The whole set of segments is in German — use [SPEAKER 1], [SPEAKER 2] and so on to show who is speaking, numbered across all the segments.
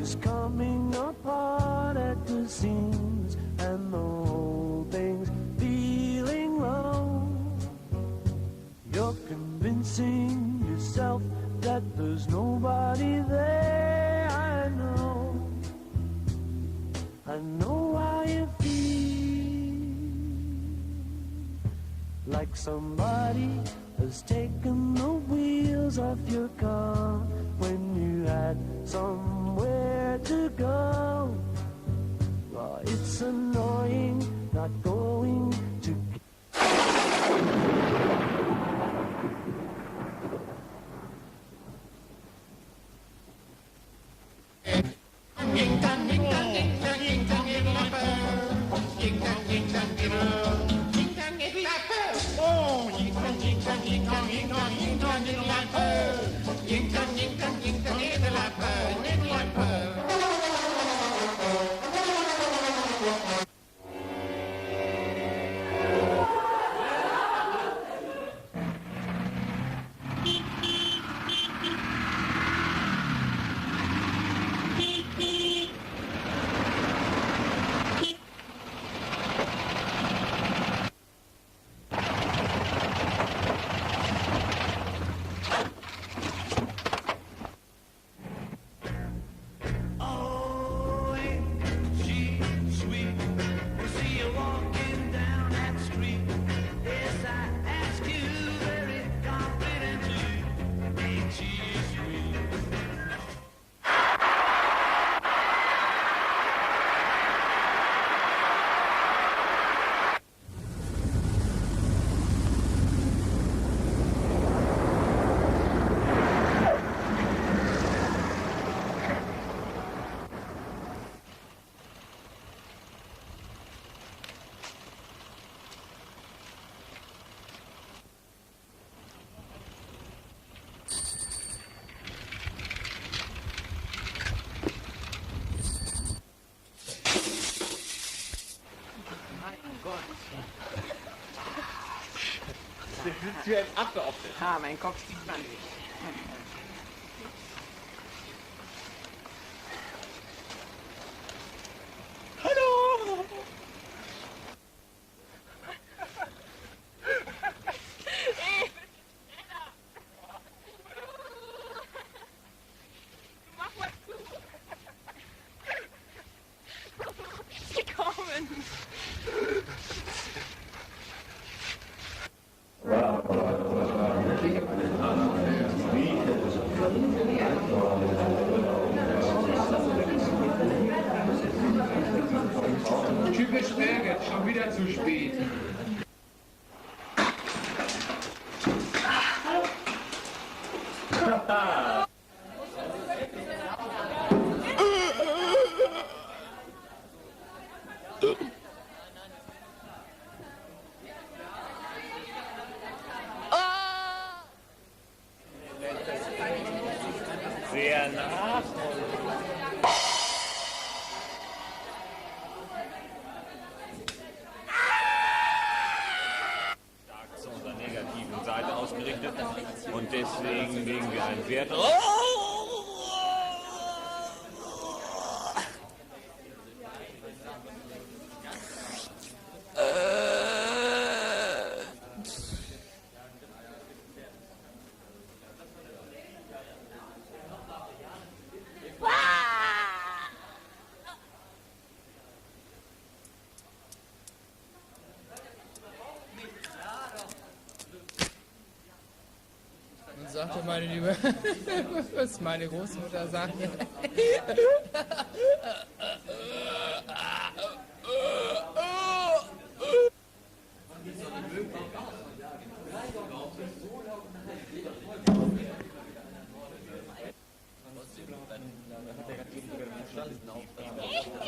[SPEAKER 1] is coming apart at the seams, and the whole thing's feeling low. You're convincing yourself that there's nobody there. I know how you feel, like somebody has taken the wheels off your car when you had somewhere to go. Well, it's annoying not going to.
[SPEAKER 2] Der sitzt wie ein Affe auf der.
[SPEAKER 3] Ah, mein Kopf sieht man nicht.
[SPEAKER 2] Hallo!
[SPEAKER 4] Typisch Berget, schon wieder zu spät.
[SPEAKER 2] Sehr nah. Zu unserer negativen Seite ausgerichtet und deswegen legen wir einen Wert auf.
[SPEAKER 5] Sagte meine Liebe, was meine Großmutter sagte.
[SPEAKER 2] Wir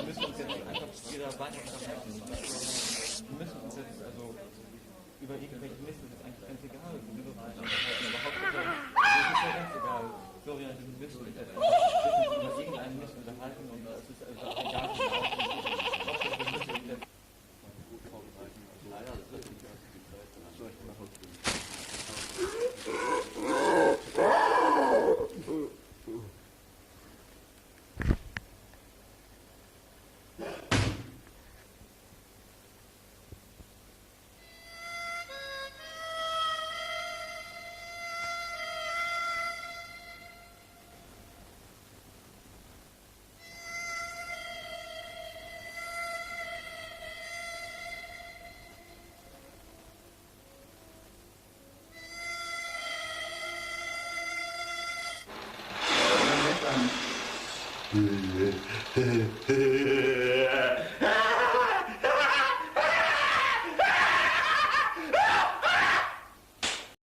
[SPEAKER 2] müssen uns jetzt einfach wieder weiterarbeiten. Wir müssen uns jetzt also über irgendwelche Mist ist eigentlich ganz egal. Wir müssen uns unterhalten. Überhaupt nicht. Das ist ja ganz egal. Florian, diesen Mist ist etwas. Wir müssen uns über irgendeinen Mist unterhalten und es ist einfach egal.